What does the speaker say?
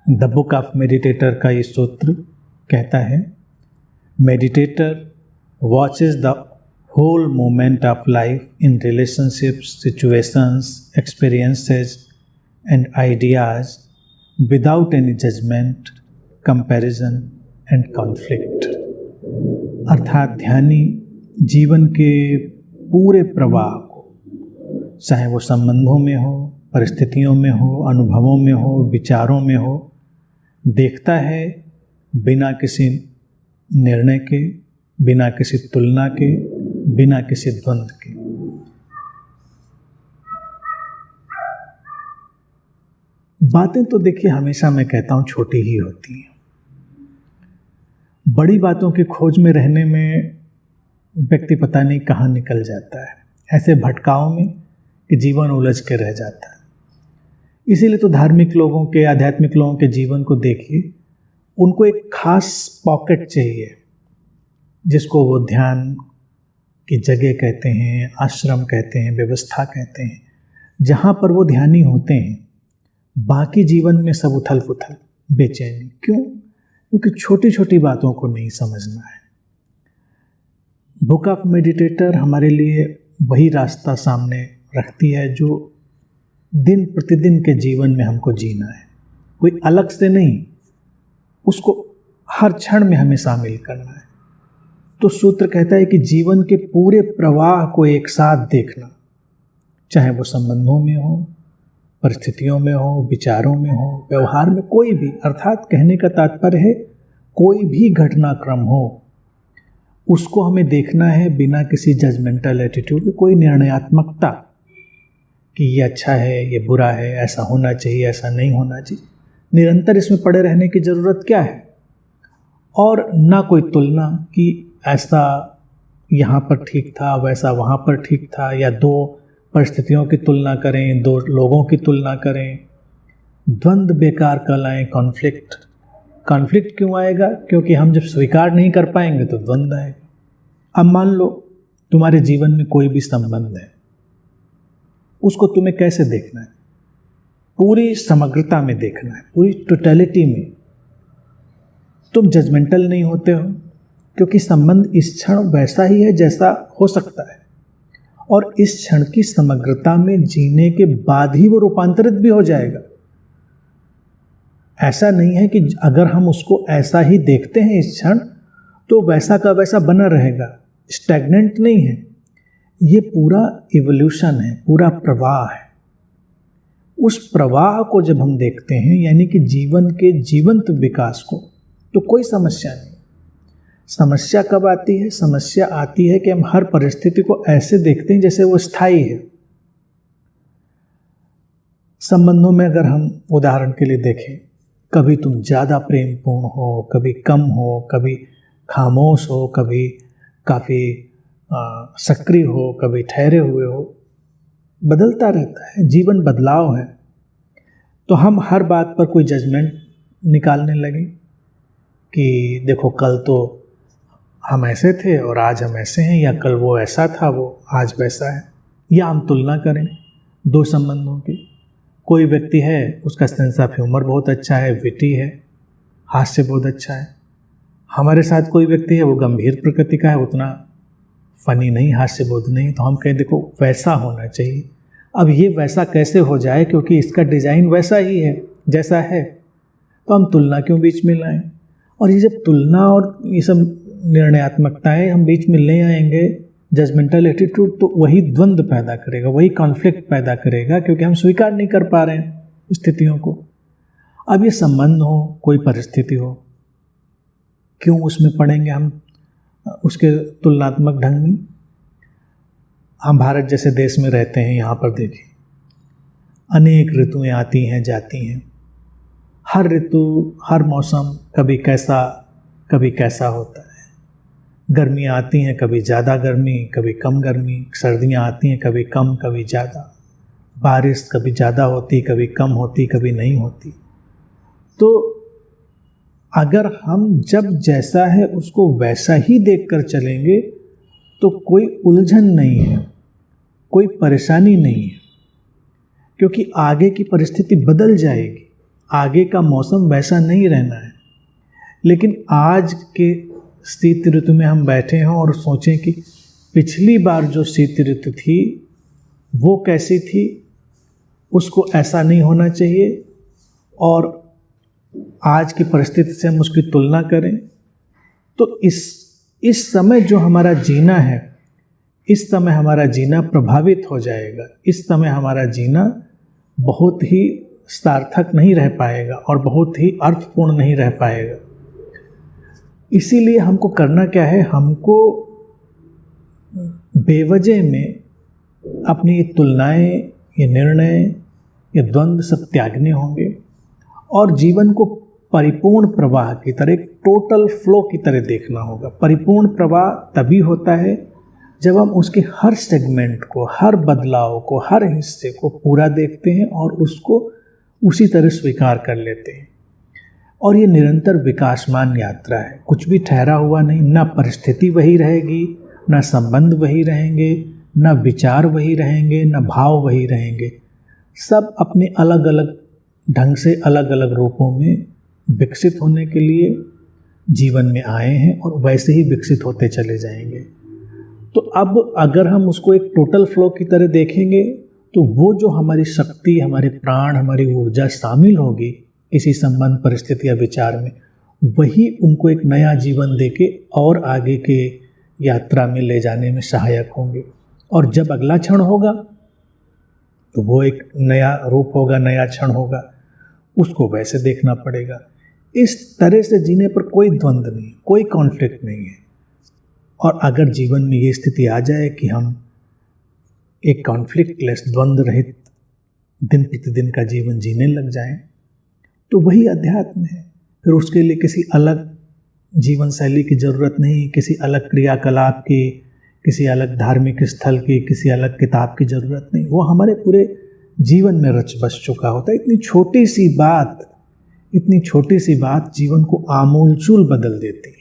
The book of meditator का ये सूत्र कहता है, meditator watches the whole moment of life in relationships, situations, experiences and ideas without any judgement, comparison and conflict. अर्थात ध्यानी जीवन के पूरे प्रवाह को, चाहे वो संबंधों में हो, परिस्थितियों में हो, अनुभवों में हो, विचारों में हो, देखता है बिना किसी निर्णय के, बिना किसी तुलना के, बिना किसी द्वंद्व के। बातें तो देखिए हमेशा मैं कहता हूँ छोटी ही होती हैं। बड़ी बातों की खोज में रहने में व्यक्ति पता नहीं कहाँ निकल जाता है, ऐसे भटकाव में कि जीवन उलझ के रह जाता है। इसीलिए तो धार्मिक लोगों के, आध्यात्मिक लोगों के जीवन को देखिए, उनको एक खास पॉकेट चाहिए जिसको वो ध्यान की जगह कहते हैं, आश्रम कहते हैं, व्यवस्था कहते हैं, जहाँ पर वो ध्यानी होते हैं। बाकी जीवन में सब उथल पुथल, बेचैनी। क्यों? क्योंकि छोटी छोटी बातों को नहीं समझना है। बुक ऑफ मेडिटेटर हमारे लिए वही रास्ता सामने रखती है जो दिन प्रतिदिन के जीवन में हमको जीना है, कोई अलग से नहीं, उसको हर क्षण में हमें शामिल करना है। तो सूत्र कहता है कि जीवन के पूरे प्रवाह को एक साथ देखना, चाहे वो संबंधों में हो, परिस्थितियों में हो, विचारों में हो, व्यवहार में, कोई भी। अर्थात कहने का तात्पर्य है कोई भी घटनाक्रम हो, उसको हमें देखना है बिना किसी जजमेंटल एटीट्यूड के, कोई निर्णयात्मकता कि ये अच्छा है, ये बुरा है, ऐसा होना चाहिए, ऐसा नहीं होना चाहिए। निरंतर इसमें पड़े रहने की ज़रूरत क्या है? और ना कोई तुलना कि ऐसा यहाँ पर ठीक था, वैसा वहाँ पर ठीक था, या दो परिस्थितियों की तुलना करें, दो लोगों की तुलना करें। द्वंद्व बेकार कहलाएं, कॉन्फ्लिक्ट। कॉन्फ्लिक्ट क्यों आएगा? क्योंकि हम जब स्वीकार नहीं कर पाएंगे तो द्वंद्व आएगा। अब मान लो तुम्हारे जीवन में कोई भी संबंध है, उसको तुम्हें कैसे देखना है? पूरी समग्रता में देखना है, पूरी टोटलिटी में। तुम जजमेंटल नहीं होते हो, क्योंकि संबंध इस क्षण वैसा ही है जैसा हो सकता है, और इस क्षण की समग्रता में जीने के बाद ही वो रूपांतरित भी हो जाएगा। ऐसा नहीं है कि अगर हम उसको ऐसा ही देखते हैं इस क्षण तो वैसा का वैसा बना रहेगा, स्टैग्नेंट नहीं है। ये पूरा इवोल्यूशन है, पूरा प्रवाह है। उस प्रवाह को जब हम देखते हैं, यानी कि जीवन के जीवंत विकास को, तो कोई समस्या नहीं। समस्या कब आती है? समस्या आती है कि हम हर परिस्थिति को ऐसे देखते हैं जैसे वो स्थायी है। संबंधों में अगर हम उदाहरण के लिए देखें, कभी तुम ज़्यादा प्रेमपूर्ण हो, कभी कम हो, कभी खामोश हो, कभी काफ़ी सक्रिय हो, कभी ठहरे हुए हो, बदलता रहता है, जीवन बदलाव है। तो हम हर बात पर कोई जजमेंट निकालने लगे कि देखो कल तो हम ऐसे थे और आज हम ऐसे हैं, या कल वो ऐसा था, वो आज वैसा है। या हम तुलना करें दो संबंधों की। कोई व्यक्ति है, उसका सेंस ऑफ ह्यूमर बहुत अच्छा है, विटी है, हास्य बहुत अच्छा है। हमारे साथ कोई व्यक्ति है, वो गंभीर प्रकृति का है, उतना फनी नहीं, हास्य बोध नहीं। तो हम कहें देखो वैसा होना चाहिए। अब ये वैसा कैसे हो जाए, क्योंकि इसका डिज़ाइन वैसा ही है जैसा है, तो हम तुलना क्यों बीच में लाएं? और ये जब तुलना और ये सब निर्णयात्मकताएं हम बीच में ले आएंगे, जजमेंटल एटीट्यूड, तो वही द्वंद्व पैदा करेगा, वही कॉन्फ्लिक्ट पैदा करेगा, क्योंकि हम स्वीकार नहीं कर पा रहे हैं स्थितियों को। अब ये संबंध हो, कोई परिस्थिति हो, क्यों उसमें पड़ेंगे हम उसके तुलनात्मक ढंग में? हम भारत जैसे देश में रहते हैं, यहाँ पर देखिए अनेक ऋतुएं आती हैं जाती हैं। हर ऋतु, हर मौसम कभी कैसा होता है। गर्मियाँ आती हैं, कभी ज़्यादा गर्मी, कभी कम गर्मी। सर्दियाँ आती हैं, कभी कम, कभी ज़्यादा। बारिश कभी ज़्यादा होती, कभी कम होती, कभी नहीं होती। तो अगर हम जब जैसा है उसको वैसा ही देखकर चलेंगे तो कोई उलझन नहीं है, कोई परेशानी नहीं है, क्योंकि आगे की परिस्थिति बदल जाएगी। आगे का मौसम वैसा नहीं रहना है। लेकिन आज के शीत ऋतु में हम बैठे हों और सोचें कि पिछली बार जो शीत ऋतु थी वो कैसी थी, उसको ऐसा नहीं होना चाहिए, और आज की परिस्थिति से हम उसकी तुलना करें तो इस समय जो हमारा जीना है, इस समय हमारा जीना प्रभावित हो जाएगा। इस समय हमारा जीना बहुत ही सार्थक नहीं रह पाएगा और बहुत ही अर्थपूर्ण नहीं रह पाएगा। इसीलिए हमको करना क्या है, हमको बेवजह में अपनी ये तुलनाएं, ये निर्णय, ये द्वंद्व सब त्यागने होंगे और जीवन को परिपूर्ण प्रवाह की तरह, एक टोटल फ्लो की तरह देखना होगा। परिपूर्ण प्रवाह तभी होता है जब हम उसके हर सेगमेंट को, हर बदलाव को, हर हिस्से को पूरा देखते हैं और उसको उसी तरह स्वीकार कर लेते हैं। और ये निरंतर विकासमान यात्रा है, कुछ भी ठहरा हुआ नहीं। ना परिस्थिति वही रहेगी, ना संबंध वही रहेंगे, ना विचार वही रहेंगे, ना भाव वही रहेंगे। सब अपने अलग अलग ढंग से, अलग अलग रूपों में विकसित होने के लिए जीवन में आए हैं और वैसे ही विकसित होते चले जाएंगे। तो अब अगर हम उसको एक टोटल फ्लो की तरह देखेंगे तो वो जो हमारी शक्ति, हमारे प्राण, हमारी ऊर्जा शामिल होगी किसी संबंध, परिस्थिति या विचार में, वही उनको एक नया जीवन देके और आगे के यात्रा में ले जाने में सहायक होंगे। और जब अगला क्षण होगा तो वो एक नया रूप होगा, नया क्षण होगा, उसको वैसे देखना पड़ेगा। इस तरह से जीने पर कोई द्वंद्व नहीं, कोई कॉन्फ्लिक्ट नहीं है। और अगर जीवन में ये स्थिति आ जाए कि हम एक कॉन्फ्लिक्टलेस, द्वंद्व रहित दिन प्रतिदिन का जीवन जीने लग जाएं, तो वही अध्यात्म है। फिर उसके लिए किसी अलग जीवन शैली की ज़रूरत नहीं, किसी अलग क्रियाकलाप की, किसी अलग धार्मिक स्थल की, किसी अलग किताब की ज़रूरत नहीं। वो हमारे पूरे जीवन में रच बस चुका होता है। इतनी छोटी सी बात जीवन को आमूलचूल बदल देती है।